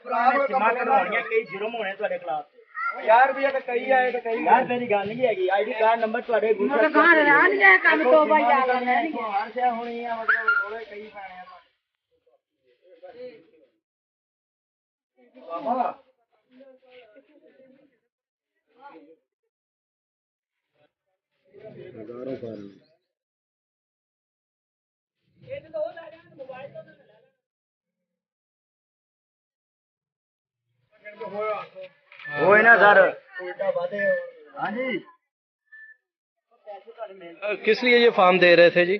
ਸਿਮਾਂ ਕਰਵਾਉਣੀਆਂ ਕਈ ਜੁਰਮ ਹੋਣੇ ਤੁਹਾਡੇ ਖਿਲਾਫ। 50 ਰੁਪਏ ਤਾਂ ਕਈ ਆਏ ਤੇ ਕਈ ਯਾਰ ਮੇਰੀ ਗੱਲ ਨਹੀਂ ਹੈਗੀ। ਆਈਡੀ ਕਾਰਡ ਨੰਬਰ ਤੁਹਾਡੇ ਗੁੱਸਾ ਕੰਮ ਤੋਂ ਬਾਈ ਆ ਲੈਣੇ ਹਰ ਸ਼ੈ ਹੋਣੀ ਆ, ਮਤਲਬ ਰੋਲੇ ਕਈ ਪੈਣੇ ਆ ਬਾਬਾ। ਹਜ਼ਾरों फार्म ਹੋਏ ਨਾ ਸਰ। हाँ जी, किस लिए ये फार्म दे रहे थे जी?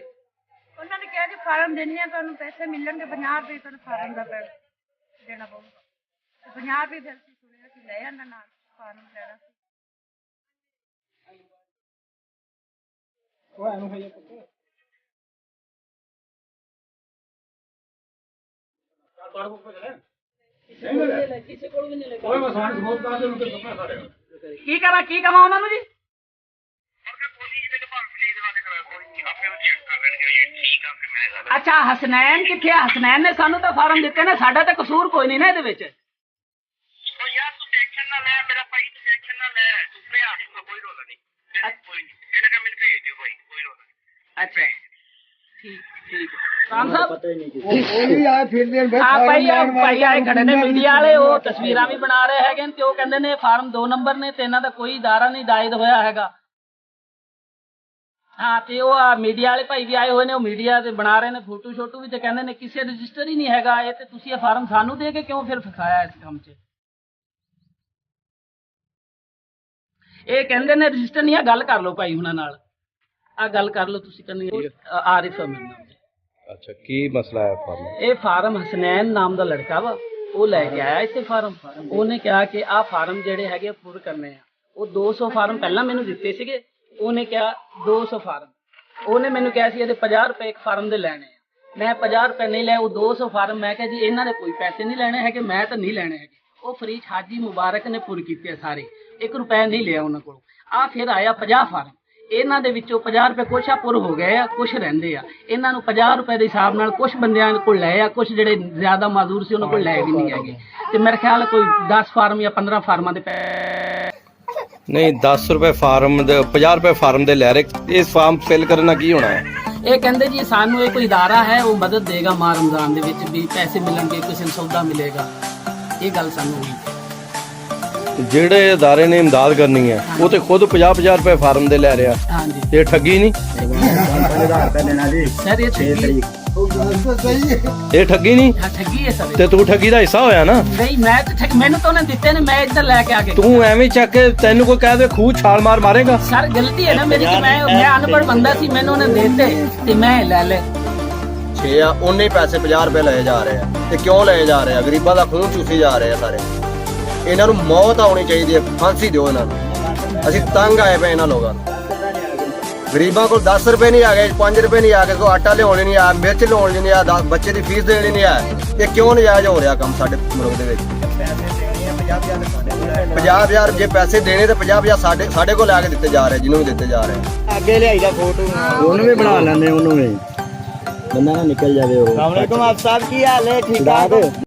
उन्होंने कहा कि फार्म देने हैं तो पैसे मिलेंगे 50 रुपए तो फार्म का देना पड़ेगा। 50 रुपए फिर सुनेगा कि ले आना ना फार्म लेना। ਕੀ ਕਰਾਂ ਕੀ ਕਵਾਂ ਉਹਨਾਂ ਨੂੰ ਜੀ? ਅੱਛਾ ਹਸਨੈਨ ਕਿੱਥੇ ਆ? ਹਸਨੈਨ ਨੇ ਸਾਨੂੰ ਤਾਂ ਫਾਰਮ ਦਿੱਤੇ ਨੇ, ਸਾਡਾ ਤਾਂ ਕਸੂਰ ਕੋਈ ਨਹੀਂ ਨਾ ਇਹਦੇ ਵਿੱਚ। ਯਾਰ ਤੂੰ ਟੈਨਸ਼ਨ ਨਾ ਲੈ ਮੇਰਾ ਭਾਈ, ਤੂੰ ਟੈਨਸ਼ਨ ਨਾ ਲੈ, ਤੂੰ ਭਿਆ ਕੋਈ ਰੋਲਾ ਨਹੀਂ, ਕੋਈ ਨਹੀਂ ਇਹਨਾਂ ਦਾ ਮੈਨੂੰ ਭੇਜ ਦਿਓ ਭਾਈ, ਕੋਈ ਰੋਲਾ ਨਹੀਂ। ਅੱਛਾ ਠੀਕ ਠੀਕ ਰਾਮ ਸਾਹਿਬ ਪਤਾ ਹੀ ਨਹੀਂ ਕਿਸੇ ਉਹ ਵੀ ਆਏ ਫਿਰ ਦੇਣ ਆ ਭਾਈ ਆਏ ਖੜੇ ਨੇ ਮੀਡੀਆ ਵਾਲੇ, ਉਹ ਤਸਵੀਰਾਂ ਵੀ ਬਣਾ ਰਹੇ ਹੈਗੇ ਨੇ ਤੇ ਉਹ ਕਹਿੰਦੇ ਨੇ ਫਾਰਮ 2 ਨੰਬਰ ਨੇ ਤੇ ਇਹਨਾਂ ਦਾ ਕੋਈ ਇਦਾਰਾ ਨਹੀਂ ਦਾਇਦ ਹੋਇਆ ਹੈਗਾ। ਹਾਂ ਤੇ ਉਹ ਆ ਮੀਡੀਆ ਵਾਲੇ ਭਾਈ ਵੀ ਆਏ ਹੋਏ ਨੇ, ਉਹ ਮੀਡੀਆ ਤੇ ਬਣਾ ਰਹੇ ਨੇ ਫੋਟੋ ਸ਼ੋਟੋ ਵੀ ਤੇ ਕਹਿੰਦੇ ਨੇ ਕਿਸੇ ਰਜਿਸਟਰ ਹੀ ਨਹੀਂ ਹੈਗਾ ਇਹ, ਤੇ ਤੁਸੀਂ ਇਹ ਫਾਰਮ ਸਾਨੂੰ ਦੇ ਕੇ ਕਿਉਂ ਫਿਰ ਫਸਾਇਆ ਇਸ ਕੰਮ 'ਚ? ਇਹ ਕਹਿੰਦੇ ਨੇ ਰਜਿਸਟਰ ਨਹੀਂ ਆ, ਗੱਲ ਕਰ ਲਓ ਭਾਈ ਉਹਨਾਂ ਨਾਲ, ਆ ਗੱਲ ਕਰ ਲਓ ਤੁਸੀਂ। ਕਹਿੰਦੇ ਆਰਿਫ ਹੈ ਮੇਰਾ ਨਾਮ। अच्छा की मसला है फार्म? ਇਹ ਫਾਰਮ ਹਸਨੈਨ ਨਾਮ ਦਾ ਲੜਕਾ ਵਾ, ਉਹ ਲੈ ਕੇ ਆਇਆ ਇੱਥੇ ਫਾਰਮ। ਉਹਨੇ ਕਿਹਾ ਕਿ ਆਹ ਫਾਰਮ ਜਿਹੜੇ ਹੈਗੇ ਪੂਰੇ ਕਰਨੇ ਆ। ਉਹ 200 ਫਾਰਮ ਪਹਿਲਾਂ ਮੈਨੂੰ ਦਿੱਤੇ ਸੀਗੇ, ਉਹਨੇ ਕਿਹਾ 200 ਫਾਰਮ। ਉਹਨੇ ਮੈਨੂੰ ਕਿਹਾ ਸੀ ਇਹਦੇ 50 ਰੁਪਏ ਇੱਕ ਫਾਰਮ ਦੇ ਲੈਣੇ ਆ। ਮੈਂ 50 ਰੁਪਏ ਨਹੀਂ ਲਏ, ਉਹ 200 ਫਾਰਮ। ਮੈਂ ਕਿਹਾ ਜੀ ਇਹਨਾਂ ਦੇ ਕੋਈ ਪੈਸੇ ਨਹੀਂ ਲੈਣੇ ਹੈਗੇ, ਮੈਂ ਤਾਂ ਨਹੀਂ ਲੈਣੇ ਹੈਗੇ। ਉਹ ਫਰੀਦ ਹਾਜੀ ਮੁਬਾਰਕ ਨੇ ਪੂਰੇ ਕੀਤੇ ਸਾਰੇ, 1 ਰੁਪਏ ਨਹੀਂ ਲਿਆ ਉਹਨਾਂ ਕੋਲ। ਆ ਫਿਰ ਆਇਆ 50 ਫਾਰਮ, ਇਹਨਾਂ ਦੇ ਵਿੱਚੋਂ 50 ਰੁਪਏ ਕੁਛ ਆ ਪੁਰ ਹੋ ਗਏ ਆ, ਕੁਛ ਰਹਿੰਦੇ ਆ। ਇਹਨਾਂ ਨੂੰ 50 ਰੁਪਏ ਦੇ ਹਿਸਾਬ ਨਾਲ ਕੁਛ ਬੰਦਿਆਂ ਕੋਲ ਲਏ ਆ, ਕੁਛ ਜਿਹੜੇ ਜ਼ਿਆਦਾ ਮਾਜ਼ੂਰ ਸੀ ਉਹਨਾਂ ਕੋਲ ਲੈ ਵੀ ਨਹੀਂ ਹੈਗੇ। ਤੇ ਮੇਰੇ ਖਿਆਲ ਕੋਈ 10 ਫਾਰਮ ਜਾਂ 15 ਫਾਰਮਾਂ ਦੇ नहीं 10 रुपए फार्म 50 रुपए फार्म दे ले रहे। इस फार्म फिल करना की होना है? ਇਹ ਕਹਿੰਦੇ ਜੀ ਸਾਨੂੰ ਇਹ ਕੋਈ ਇਦਾਰਾ ਹੈ, ਉਹ ਮਦਦ ਦੇਗਾ ਮਾਹ ਰਮਜ਼ਾਨ ਦੇ ਵਿੱਚ ਵੀ ਪੈਸੇ ਮਿਲਣਗੇ, ਕਿਸੇ ਨੂੰ ਸੌਦਾ ਮਿਲੇਗਾ। ਇਹ ਗੱਲ ਸਾਨੂੰ ਹੋਈ। ਜਿਹੜੇ ਅਦਾਰੇ ਨੇ ਇਮਦਾਦ ਕਰਨੀ ਹੈ ਉਹ ਤੇ ਖੁਦ 50-50 ਰੁਪਏ ਫਾਰਮ ਦੇ ਲੈ ਰਿਹਾ। ਹਾਂਜੀ ਇਹ ਠੱਗੀ ਨਹੀਂ? 5000 ਰੁਪਏ ਦੇਣਾ ਜੀ ਸਰ ਇਹ 6 ਠੱਗੀ ਤਰੀਕ। ਇਹ ਠੱਗੀ ਨਹੀਂ? ਹਾਂ ਠੱਗੀ ਹੈ ਸਰ। ਤੇ ਤੂੰ ਠੱਗੀ ਦਾ ਹਿੱਸਾ ਹੋਇਆ ਨਾ? ਨਹੀਂ ਮੈਂ ਤਾਂ ਮੈਨੂੰ ਤਾਂ ਉਹਨੇ ਦਿੱਤੇ ਨੇ, ਮੈਂ ਇੱਧਰ ਲੈ ਕੇ ਆ ਕੇ। ਤੂੰ ਐਵੇਂ ਚੱਕ ਕੇ ਤੈਨੂੰ ਕੋਈ ਕਹਿ ਦੇ ਖੂਹ ਛਾਲ ਮਾਰੇਗਾ? ਸਰ ਗਲਤੀ ਹੈ ਨਾ ਮੇਰੀ ਕਿ ਮੈਂ ਅਨਪੜ੍ਹ ਬੰਦਾ ਸੀ, ਮੈਨੂੰ ਉਹਨੇ ਦੇ ਦਿੱਤੇ ਤੇ ਮੈਂ ਲੈ ਲੈ। 6 ਆ ਉਹਨੇ ਪੈਸੇ 50 ਰੁਪਏ ਲਏ ਜਾ ਰਹੇ ਆ। ਤੇ ਕਿਉਂ ਲਏ ਜਾ ਰਹੇ ਆ? ਗਰੀਬਾਂ ਦਾ ਖੂਨ ਚੂਸੀ ਜਾ ਰਹੇ ਆ ਸਾਰੇ। ਇਹਨਾਂ ਨੂੰ ਮੌਤ ਆਉਣੀ ਚਾਹੀਦੀ ਹੈ, ਫਾਂਸੀ ਦਿਓ ਇਹਨਾਂ ਨੂੰ। ਅਸੀਂ ਤੰਗ ਆਏ ਪਏ ਇਹਨਾਂ ਲੋਕਾਂ ਨੂੰ। ਗਰੀਬਾਂ ਕੋਲ 10 ਰੁਪਏ ਨਹੀਂ ਆ ਗਏ, 5 ਰੁਪਏ ਨਹੀਂ ਆ ਗਏ, ਕੋਈ ਆਟਾ ਲਿਆਉਣ ਨਹੀਂ ਆ, ਮਿਰਚ ਲਿਆਉਣ ਨਹੀਂ ਆ, ਬੱਚੇ ਦੀ ਫੀਸ ਦੇਣੀ ਨਹੀਂ ਆ। ਇਹ ਕਿਉਂ ਨਜਾਇਜ਼ ਹੋ ਰਿਹਾ ਕੰਮ ਸਾਡੇ ਮੁਲਕ ਦੇ ਵਿੱਚ? 50,000 ਜੇ ਪੈਸੇ ਦੇਣੇ ਤੇ 50,000 ਸਾਡੇ ਕੋਲ ਆ ਕੇ ਦਿੱਤੇ ਜਾ ਰਹੇ, ਜਿਹਨੂੰ ਵੀ ਦਿੱਤੇ ਜਾ ਰਹੇ। ਅੱਗੇ ਲਿਆਈਦਾ ਫੋਟੋ, ਉਹਨੂੰ ਵੀ ਬਣਾ ਲੈਂਦੇ, ਉਹਨੂੰ ਵੀ ਬੰਦਾ ਨਾ ਨਿਕਲ ਜਾਵੇ। ਉਹ। ਅਸਲਾਮ ਵਾਲੇਕੁਮ ਆਪ ਸਾਹਿਬ, ਕੀ ਹਾਲ ਹੈ? ਠੀਕ ਠਾਕ?